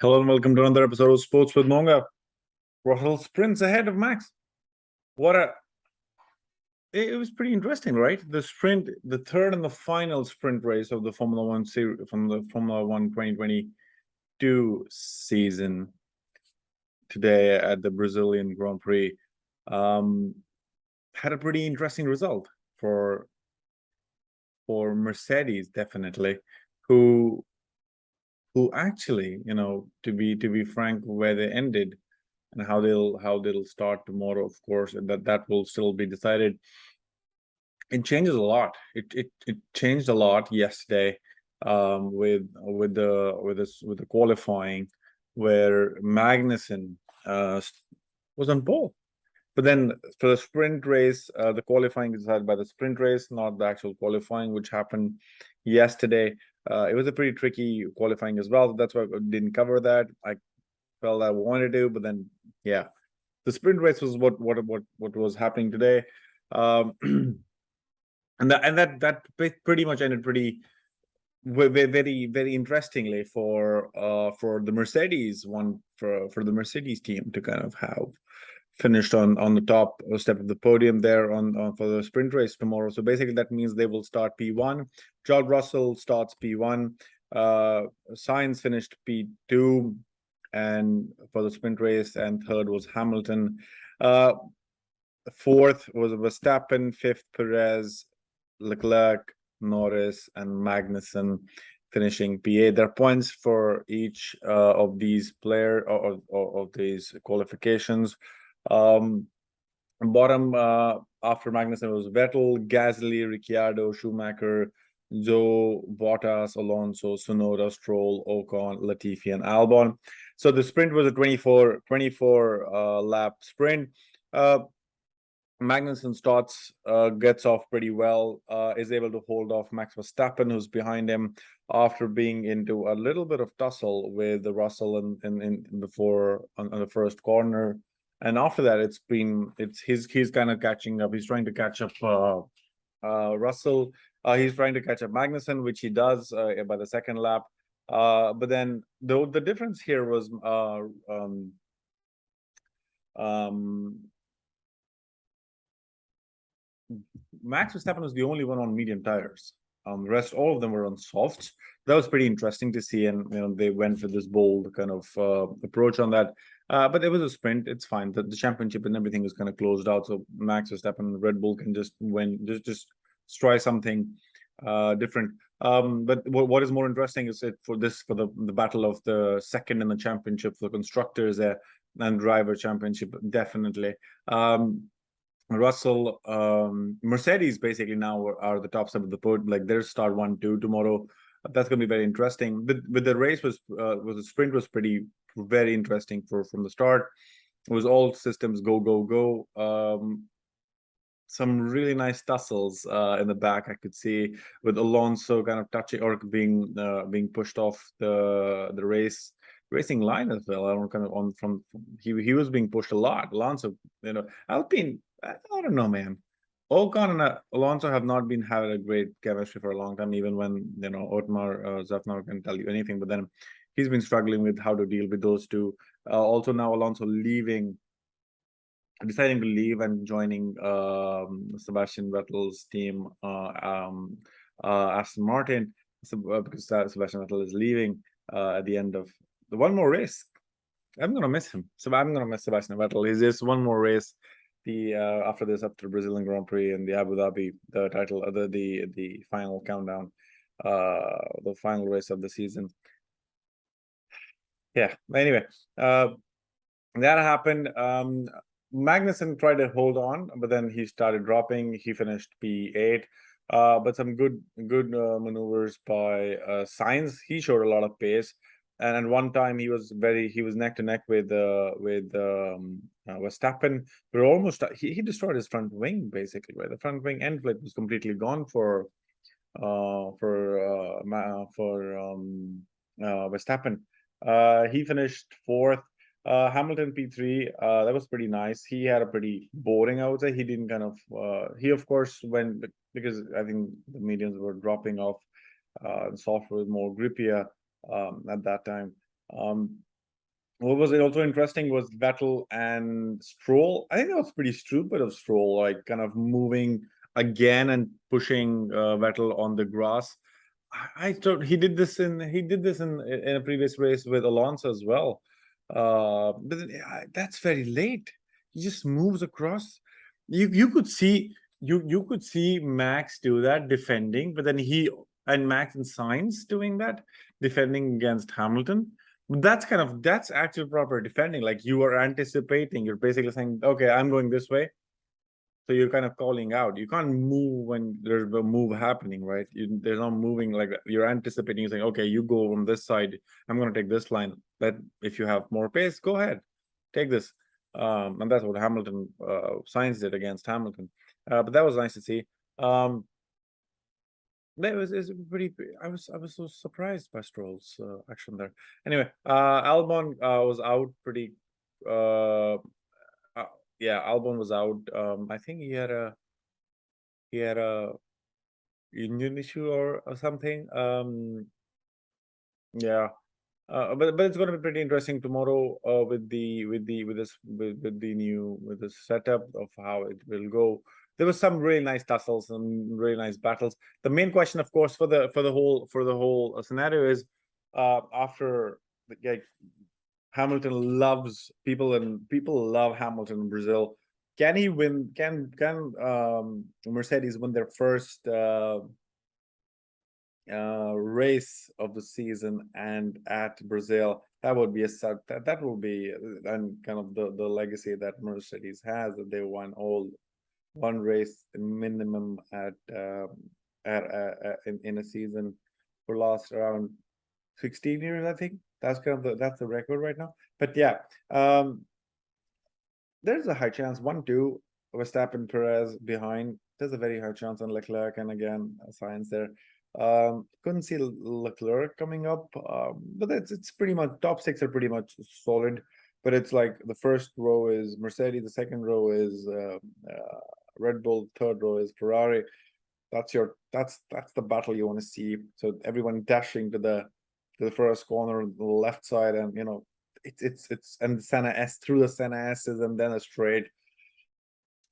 Hello and welcome to another episode of Sports with Monga. Russell sprints ahead of Max. It was pretty interesting, right? The sprint, the third and the final sprint race of the Formula One series from the Formula One 2022 season today at the Brazilian Grand Prix, had a pretty interesting result for Mercedes, definitely, who actually, to be frank, where they ended and how they'll start tomorrow, of course, and that will still be decided. It changes a lot. It changed a lot yesterday, with the qualifying, where Magnussen was on pole. But then for the sprint race, the qualifying is decided by the sprint race, not the actual qualifying, which happened yesterday. It was a pretty tricky qualifying as well. That's why I didn't cover that. I felt I wanted to, but then yeah, the sprint race was what was happening today, and that pretty much ended very interestingly for the Mercedes for the Mercedes team to kind of have finished on the top step of the podium there on for the sprint race tomorrow. So basically that means they will start P1. George Russell starts P1. Sainz finished P2, and for the sprint race, and third was Hamilton. Fourth was Verstappen, fifth Perez, Leclerc, Norris, and Magnussen finishing P8. There are points for each of these of these qualifications. Bottom after Magnussen was Vettel, Gasly, Ricciardo, Schumacher, Zhou, Bottas, Alonso, Tsunoda, Stroll, Ocon, Latifi, and Albon. So the sprint was a 24 lap sprint. Magnussen starts, gets off pretty well, is able to hold off Max Verstappen, who's behind him, after being into a little bit of tussle with the Russell in before on the first corner. And after that, he's kind of catching up. He's trying to catch up Russell. He's trying to catch up Magnussen, which he does by the second lap. But then the difference here was Max Verstappen was the only one on medium tires. The rest, all of them were on softs. That was pretty interesting to see, and they went for this bold kind of approach on that. But it was a sprint. It's fine. The championship and everything is kind of closed out, so Max Verstappen, Red Bull can just just try something different. But what is more interesting is for the battle of the second in the championship for constructors and driver championship, definitely. Russell, Mercedes basically now are the top step of the podium. Like their start 1-2 tomorrow. That's going to be very interesting. But the race was the sprint was very interesting from the start. It was all systems go. Some really nice tussles in the back I could see, with Alonso kind of touching or being pushed off the racing line as well. I don't kind of he was being pushed a lot. Alonso, Alpine, I don't know, man. Ocon and Alonso have not been having a great chemistry for a long time, even when Otmar Zafnar can tell you anything, but then he's been struggling with how to deal with those two. Also now Alonso deciding to leave and joining Sebastian Vettel's team, Aston Martin, because Sebastian Vettel is leaving at the end of the one more race. I'm gonna miss him. So I'm gonna miss Sebastian Vettel. He's just one more race. After the Brazilian Grand Prix and the Abu Dhabi, the title, the final countdown, the final race of the season. Yeah. Anyway, that happened. Magnussen tried to hold on, but then he started dropping. He finished P8. But some good maneuvers by Sainz. He showed a lot of pace, and at one time he was neck to neck with Verstappen. But almost he destroyed his front wing basically. Right, the front wing end plate was completely gone for Verstappen. He finished fourth. Hamilton P3, that was pretty nice. He had a pretty boring, I would say. He didn't kind of he of course went, because I think the mediums were dropping off, the software was more grippier at that time. What was also interesting was Vettel and Stroll. I think that was pretty stupid of Stroll, like kind of moving again and pushing Vettel on the grass. I thought he did this in a previous race with Alonso as well. But that's very late. He just moves across. You could see you could see Max do that defending, but then Max and Sainz doing that defending against Hamilton. That's actual proper defending. Like you are anticipating. You're basically saying, okay, I'm going this way. So you're kind of calling out. You can't move when there's a move happening, right? There's no moving like that. You're anticipating. You're saying, okay, you go on this side. I'm going to take this line. That if you have more pace, go ahead, take this. And that's what Hamilton, Sainz did against Hamilton. But that was nice to see. That was is pretty. I was so surprised by Stroll's action there. Anyway, Albon was out pretty. Yeah, Albon was out. I think he had a engine issue or something. Yeah. But it's going to be pretty interesting tomorrow with the setup of how it will go. There was some really nice tussles and really nice battles. The main question, of course, for the whole scenario is after Hamilton loves people and people love Hamilton in Brazil. Can he win? Can Mercedes win their first race of the season and at Brazil? That would be that will be and kind of the legacy that Mercedes has, that they won one race minimum in a season for last around 16 years, I think. That's kind of that's the record right now. But yeah, there's a high chance 1-2 Verstappen Perez behind. There's a very high chance on Leclerc, and again Sainz there. Couldn't see Leclerc coming up, but it's pretty much top six are pretty much solid. But it's like the first row is Mercedes, the second row is Red Bull, third row is Ferrari. That's the battle you want to see. So everyone dashing to the first corner, the left side, and you know it's and the Senna S through the Senna S's and then a straight.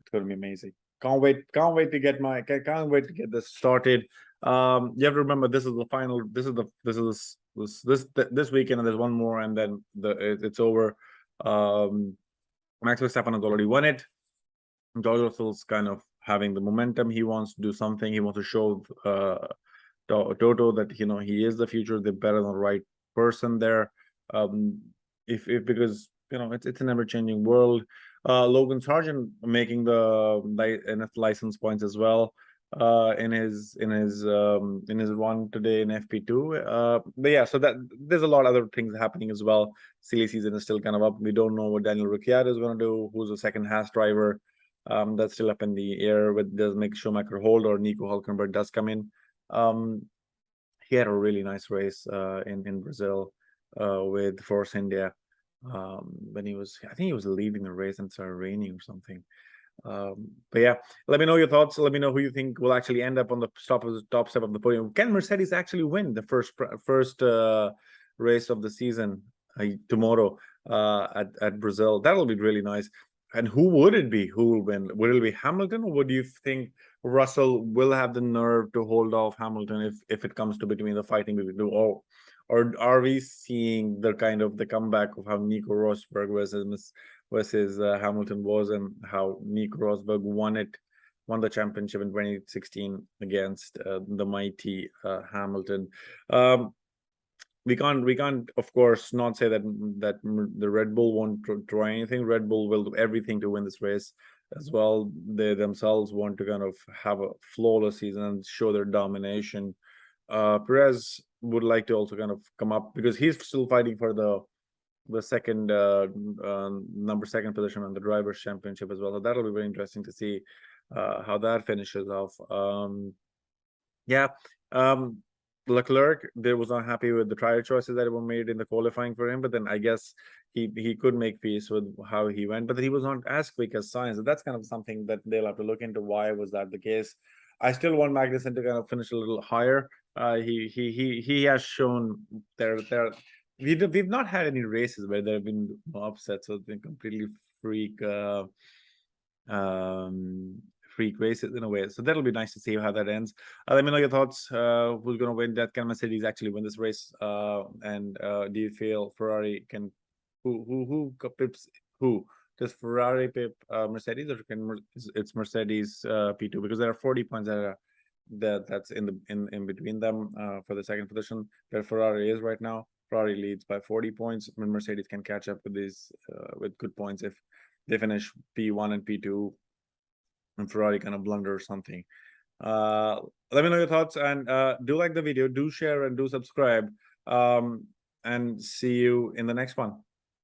It's gonna be amazing. Can't wait to get this started. You have to remember this is the final. This weekend, and there's one more, and then it's over. Max Verstappen has already won it. George Russell's kind of having the momentum. He wants to do something. He wants to show Toto that he is the future. They're better than the right person there. If because it's an ever-changing world. Logan Sargent making the NF license points as well in his run today in FP2. But yeah, so that there's a lot of other things happening as well. Silly season is still kind of up. We don't know what Daniel Ricciardo is going to do. Who's the second Haas driver? That's still up in the air. With does Mick Schumacher hold or Nico Hülkenberg does come in. He had a really nice race in Brazil with Force India. When I think he was leading the race and it started raining or something. But yeah, let me know your thoughts. Let me know who you think will actually end up on the top step of the podium. Can Mercedes actually win the first race of the season tomorrow at Brazil? That'll be really nice. And who would it be? Who will win? Would it be Hamilton, or would you think Russell will have the nerve to hold off Hamilton if it comes to between the fighting between the two? Or are we seeing the kind of the comeback of how Nico Rosberg versus Hamilton was, and how Nico Rosberg won the championship in 2016 against the mighty Hamilton? We can't of course not say that the Red Bull won't try anything. Red Bull will do everything to win this race as well. They themselves want to kind of have a flawless season and show their domination. Perez would like to also kind of come up because he's still fighting for the second number second position on the drivers' championship as well. So that'll be very interesting to see how that finishes off. Leclerc, they was not happy with the trial choices that were made in the qualifying for him, but then I guess he could make peace with how he went, but he was not as quick as Sainz. So that's kind of something that they'll have to look into. Why was that the case? I still want Magnussen to kind of finish a little higher. He has shown there we've not had any races where there have been no upsets, so it's been completely freak freak races in a way. So that'll be nice to see how that ends. Let me know your thoughts. Who's gonna win? That can Mercedes actually win this race? And do you feel Ferrari can who pips who? Does Ferrari pip Mercedes, or can it's Mercedes P2? Because there are 40 points that are that's in between them for the second position where Ferrari is right now. Ferrari leads by 40 points. I mean, Mercedes can catch up with these with good points if they finish P1 and P2 and Ferrari kind of blunder or something. Let me know your thoughts, and do like the video, do share, and do subscribe. And see you in the next one.